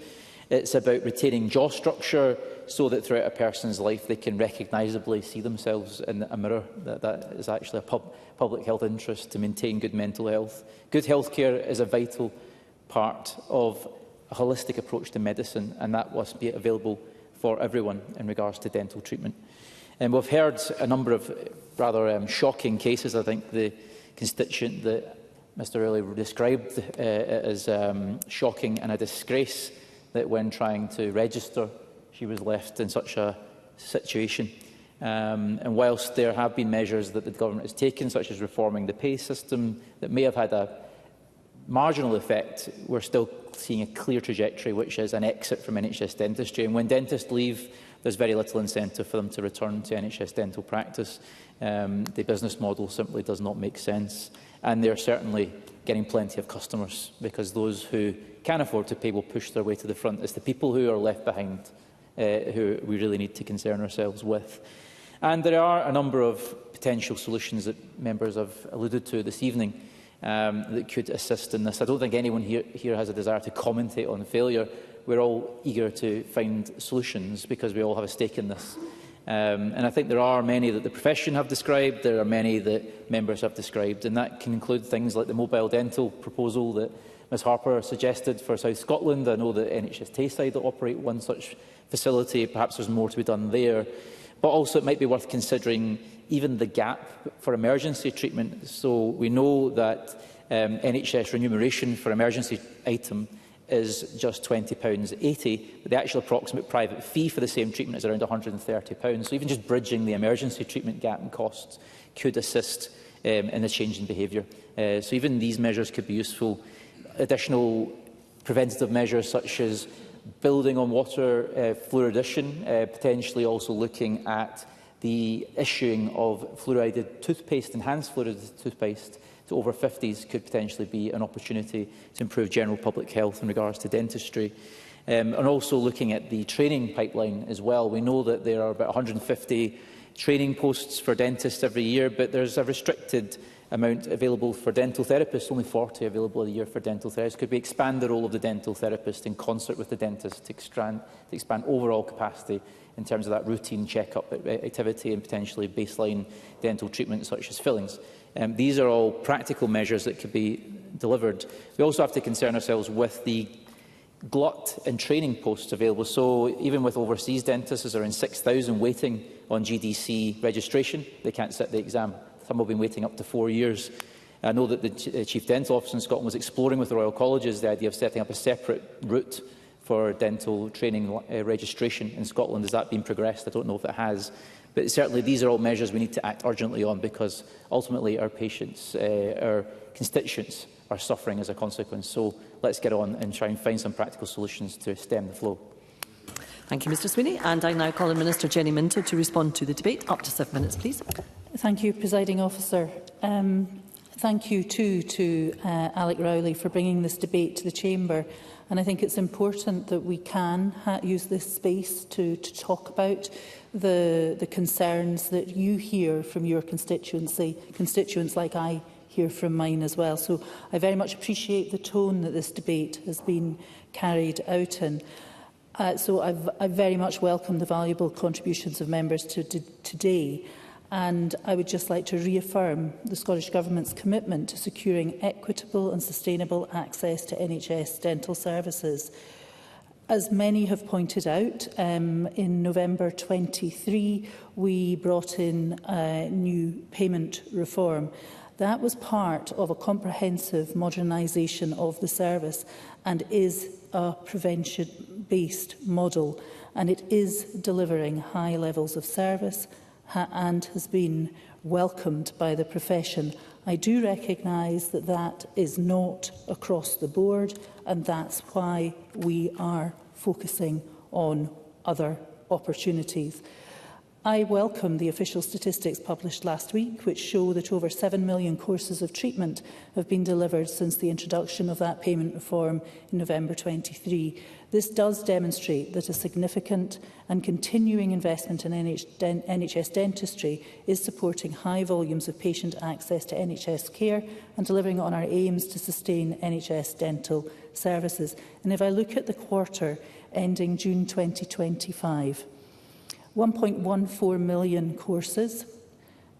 It's about retaining jaw structure so that throughout a person's life they can recognisably see themselves in a mirror. That is actually a public health interest to maintain good mental health. Good healthcare is a vital part of a holistic approach to medicine, and that must be available for everyone in regards to dental treatment. And we've heard a number of rather shocking cases. I think the constituent that Mr Rowley described as shocking and a disgrace that when trying to register she was left in such a situation. And whilst there have been measures that the government has taken, such as reforming the pay system, that may have had a marginal effect, we're still seeing a clear trajectory, which is an exit from NHS dentistry. And when dentists leave, there's very little incentive for them to return to NHS dental practice. The business model simply does not make sense. And they're certainly getting plenty of customers, because those who can afford to pay will push their way to the front. It's the people who are left behind who we really need to concern ourselves with. And there are a number of potential solutions that members have alluded to this evening that could assist in this. I don't think anyone here has a desire to commentate on failure. We're all eager to find solutions because we all have a stake in this. And I think there are many that the profession have described, there are many that members have described, and that can include things like the mobile dental proposal that Ms Harper suggested for South Scotland. I know that NHS Tayside operate one such facility. Perhaps there's more to be done there. But also it might be worth considering even the gap for emergency treatment. So we know that NHS remuneration for emergency item is just £20.80, but the actual approximate private fee for the same treatment is around £130. So even just bridging the emergency treatment gap in costs could assist in a change in behaviour. So even these measures could be useful. Additional preventative measures such as building on water fluoridation, potentially also looking at the issuing of fluoridated toothpaste, enhanced fluoridated toothpaste to over 50s could potentially be an opportunity to improve general public health in regards to dentistry. And also looking at the training pipeline as well. We know that there are about 150 training posts for dentists every year, but there's a restricted amount available for dental therapists, only 40 available a year for dental therapists. Could we expand the role of the dental therapist in concert with the dentist to expand overall capacity in terms of that routine check-up activity and potentially baseline dental treatment such as fillings? These are all practical measures that could be delivered. We also have to concern ourselves with the glut in training posts available. So even with overseas dentists, there's around 6,000 waiting on GDC registration. They can't sit the exam. Some have been waiting up to 4 years. I know that the Chief Dental Officer in Scotland was exploring with the Royal Colleges the idea of setting up a separate route for dental training registration in Scotland. Has that been progressed? I don't know if it has. But certainly these are all measures we need to act urgently on, because ultimately our patients, our constituents are suffering as a consequence. So let's get on and try and find some practical solutions to stem the flow. Thank you, Mr Sweeney. And I now call on Minister Jenny Minto to respond to the debate. Up to 7 minutes, please. Thank you, Presiding Officer. Thank you too to Alec Rowley for bringing this debate to the Chamber. And I think it's important that we can use this space to talk about the concerns that you hear from your constituents like I hear from mine as well. So I very much appreciate the tone that this debate has been carried out in. So I very much welcome the valuable contributions of members today. And I would just like to reaffirm the Scottish Government's commitment to securing equitable and sustainable access to NHS dental services. As many have pointed out, in November 23 we brought in new payment reform. That was part of a comprehensive modernisation of the service and is a prevention-based model, and it is delivering high levels of service and has been welcomed by the profession. I do recognise that that is not across the board, and that's why we are focusing on other opportunities. I welcome the official statistics published last week, which show that over 7 million courses of treatment have been delivered since the introduction of that payment reform in November 23. This does demonstrate that a significant and continuing investment in NHS dentistry is supporting high volumes of patient access to NHS care and delivering on our aims to sustain NHS dental services. And if I look at the quarter ending June 2025, 1.14 million courses.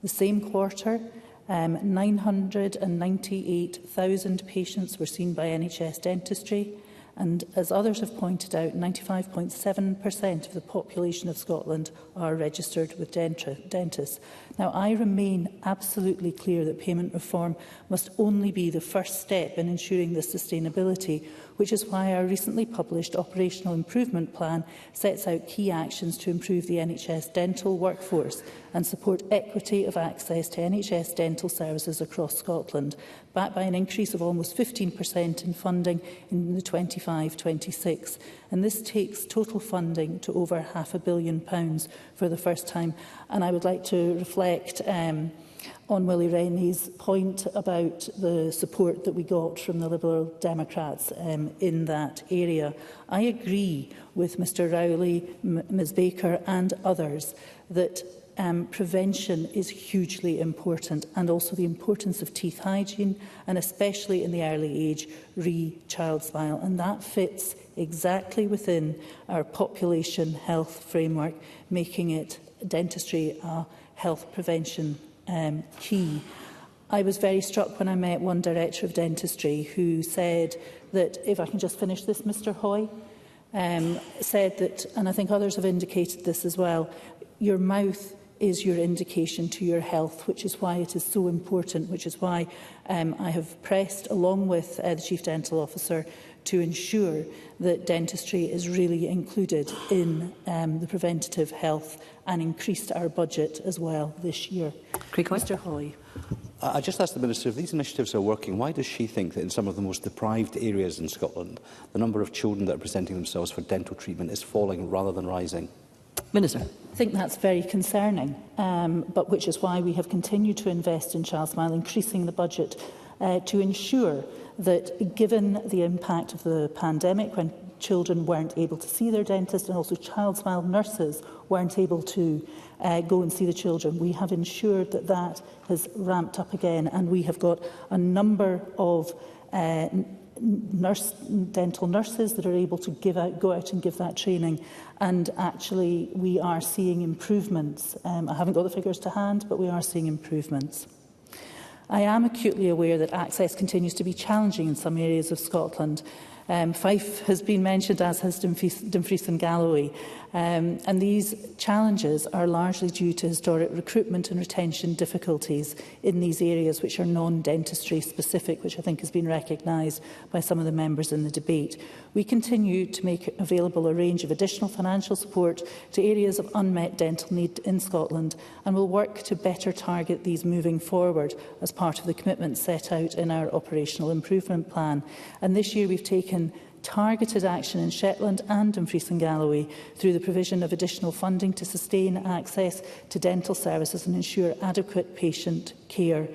The same quarter, 998,000 patients were seen by NHS dentistry, and as others have pointed out, 95.7% of the population of Scotland are registered with dentists. Now, I remain absolutely clear that payment reform must only be the first step in ensuring this sustainability, which is why our recently published Operational Improvement Plan sets out key actions to improve the NHS dental workforce and support equity of access to NHS dental services across Scotland, backed by an increase of almost 15% in funding in the 25-26. And this takes total funding to over £500 million for the first time. And I would like to reflect on Willie Rennie's point about the support that we got from the Liberal Democrats in that area. I agree with Mr Rowley, Ms Baker and others that prevention is hugely important, and also the importance of teeth hygiene, and especially in the early age, Child Smile. And that fits exactly within our population health framework, making it dentistry a health prevention key. I was very struck when I met one director of dentistry who said that, if I can just finish this, Mr Hoy, said that, and I think others have indicated this as well, your mouth is your indication to your health, which is why it is so important, which is why I have pressed, along with the Chief Dental Officer, to ensure that dentistry is really included in the preventative health, and increased our budget as well this year. Mr Hoy. I just asked the Minister, if these initiatives are working, why does she think that in some of the most deprived areas in Scotland, the number of children that are presenting themselves for dental treatment is falling rather than rising? Minister. I think that's very concerning, but which is why we have continued to invest in Child Smile, increasing the budget to ensure that, given the impact of the pandemic, when children weren't able to see their dentist, and also Child Smile nurses weren't able to go and see the children, we have ensured that that has ramped up again, and we have got a number of dental nurses that are able to go out and give that training. And actually, we are seeing improvements. I haven't got the figures to hand, but we are seeing improvements. I am acutely aware that access continues to be challenging in some areas of Scotland. Fife has been mentioned, as has Dumfries and Galloway. And these challenges are largely due to historic recruitment and retention difficulties in these areas, which are non-dentistry specific, which I think has been recognised by some of the members in the debate. We continue to make available a range of additional financial support to areas of unmet dental need in Scotland, and will work to better target these moving forward as part of the commitments set out in our operational improvement plan. And this year we've taken targeted action in Shetland and Dumfries and Galloway through the provision of additional funding to sustain access to dental services and ensure adequate patient care.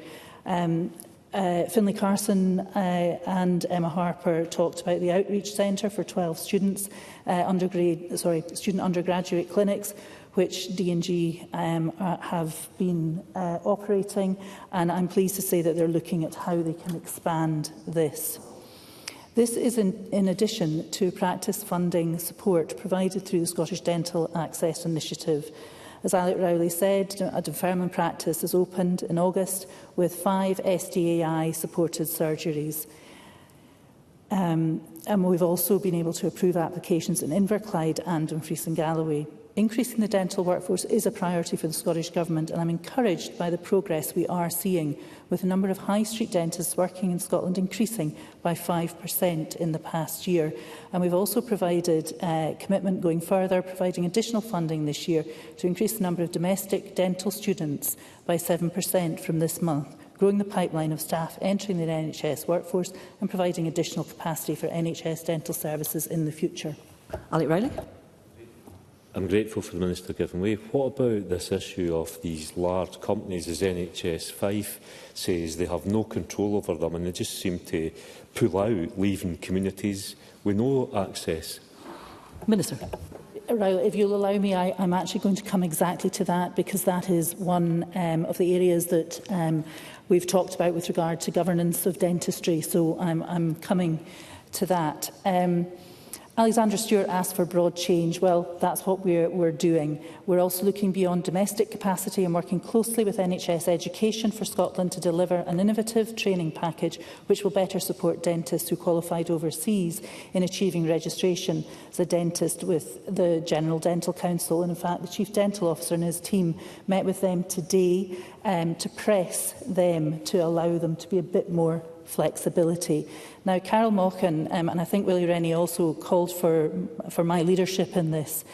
Finlay Carson and Emma Harper talked about the Outreach Centre for 12 students, student undergraduate clinics, which D&G have been operating, and I'm pleased to say that they're looking at how they can expand this. This is in addition to practice funding support provided through the Scottish Dental Access Initiative. As Alec Rowley said, a Dunfermline practice is opened in August with 5 SDAI-supported surgeries. And we've also been able to approve applications in Inverclyde and Dumfries and Galloway. Increasing the dental workforce is a priority for the Scottish Government, and I'm encouraged by the progress we are seeing, with the number of high street dentists working in Scotland increasing by 5% in the past year. And we've also provided commitment going further, providing additional funding this year to increase the number of domestic dental students by 7% from this month, growing the pipeline of staff entering the NHS workforce and providing additional capacity for NHS dental services in the future. Alec Rowley. I'm grateful for the Minister giving way. What about this issue of these large companies, as NHS Fife says, they have no control over them and they just seem to pull out, leaving communities with no access? Minister. Right, if you'll allow me, I'm actually going to come exactly to that, because that is one of the areas that we've talked about with regard to governance of dentistry. So I'm coming to that. Alexandra Stewart asked for broad change. Well, that's what we're doing. We're also looking beyond domestic capacity and working closely with NHS Education for Scotland to deliver an innovative training package which will better support dentists who qualified overseas in achieving registration as a dentist with the General Dental Council. And in fact, the Chief Dental Officer and his team met with them today to press them to allow them to be a bit more flexibility. Now, Carol Mochan and I think Willie Rennie also called for my leadership in this,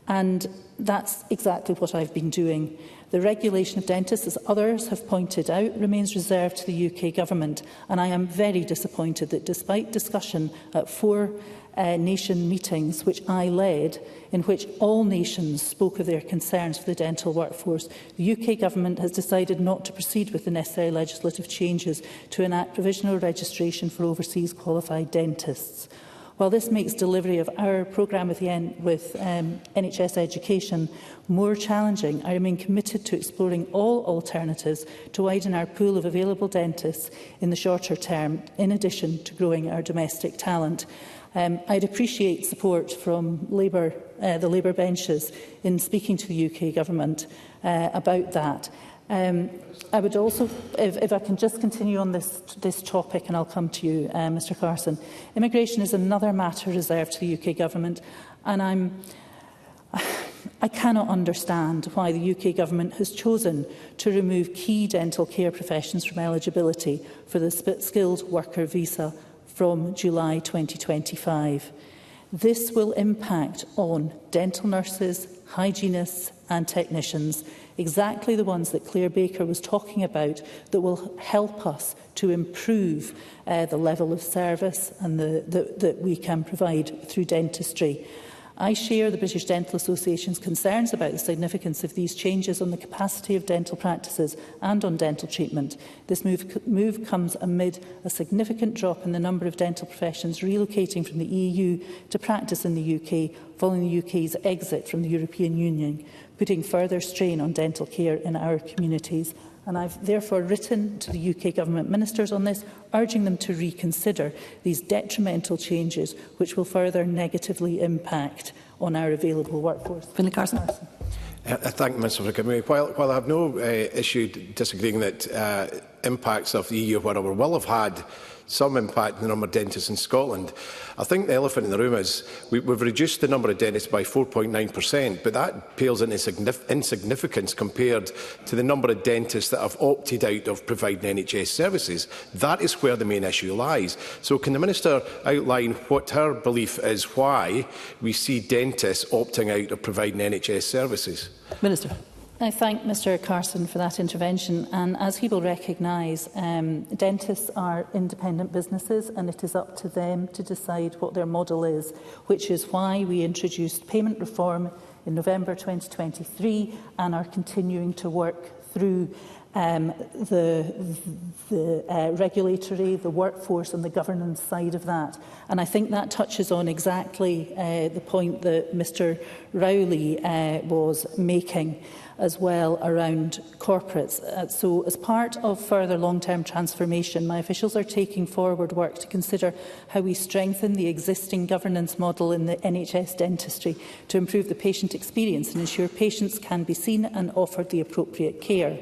and that's exactly what I've been doing. The regulation of dentists, as others have pointed out, remains reserved to the UK Government, and I am very disappointed that despite discussion at 4 nation meetings which I led, in which all nations spoke of their concerns for the dental workforce, the UK Government has decided not to proceed with the necessary legislative changes to enact provisional registration for overseas qualified dentists. While this makes delivery of our programme with NHS Education more challenging, I remain committed to exploring all alternatives to widen our pool of available dentists in the shorter term, in addition to growing our domestic talent. I'd appreciate support from the Labour benches in speaking to the UK Government about that. I would also, if I can just continue on this topic, and I'll come to you, Mr Carson. Immigration is another matter reserved to the UK Government, and I cannot understand why the UK Government has chosen to remove key dental care professions from eligibility for the skilled worker visa from July 2025. This will impact on dental nurses, hygienists and technicians, exactly the ones that Claire Baker was talking about, that will help us to improve the level of service and that we can provide through dentistry. I share the British Dental Association's concerns about the significance of these changes on the capacity of dental practices and on dental treatment. This move comes amid a significant drop in the number of dental professions relocating from the EU to practice in the UK following the UK's exit from the European Union, putting further strain on dental care in our communities. And I've therefore written to the UK Government Ministers on this, urging them to reconsider these detrimental changes which will further negatively impact on our available workforce. Finlay Carson. I thank the Minister for giving me. While I have no issue disagreeing that impacts of the EU, whatever, will have had some impact on the number of dentists in Scotland. I think the elephant in the room is we've reduced the number of dentists by 4.9%, but that pales into insignificance compared to the number of dentists that have opted out of providing NHS services. That is where the main issue lies. So can the Minister outline what her belief is why we see dentists opting out of providing NHS services? Minister. I thank Mr Carson for that intervention, and as he will recognise, dentists are independent businesses and it is up to them to decide what their model is, which is why we introduced payment reform in November 2023 and are continuing to work through the regulatory, the workforce and the governance side of that. And I think that touches on exactly the point that Mr Rowley was making as well around corporates. So as part of further long-term transformation, my officials are taking forward work to consider how we strengthen the existing governance model in the NHS dentistry to improve the patient experience and ensure patients can be seen and offered the appropriate care.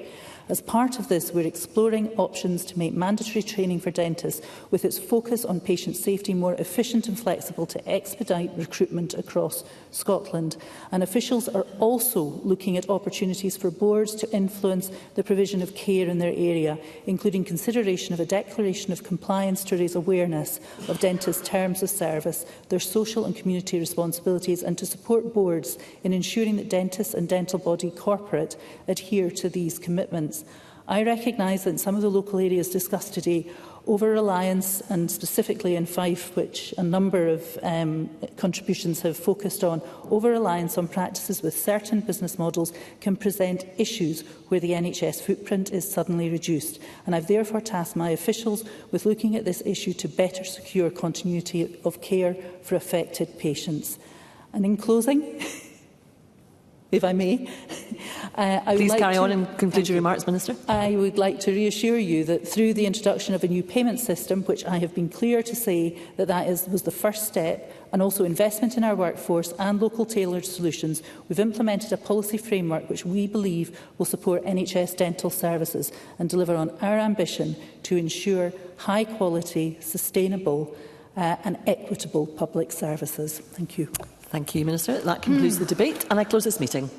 As part of this, we're exploring options to make mandatory training for dentists with its focus on patient safety more efficient and flexible to expedite recruitment across Scotland. And officials are also looking at opportunities for boards to influence the provision of care in their area, including consideration of a declaration of compliance to raise awareness of dentists' terms of service, their social and community responsibilities, and to support boards in ensuring that dentists and dental body corporate adhere to these commitments. I recognise that in some of the local areas discussed today, over-reliance, and specifically in Fife, which a number of contributions have focused on, over-reliance on practices with certain business models can present issues where the NHS footprint is suddenly reduced. And I've therefore tasked my officials with looking at this issue to better secure continuity of care for affected patients. And in closing, if I may, Please carry on and conclude your remarks, Minister. I would like to reassure you that through the introduction of a new payment system, which I have been clear to say that was the first step, and also investment in our workforce and local tailored solutions, we've implemented a policy framework which we believe will support NHS dental services and deliver on our ambition to ensure high quality, sustainable and equitable public services. Thank you. Thank you, Minister. That concludes the debate and I close this meeting.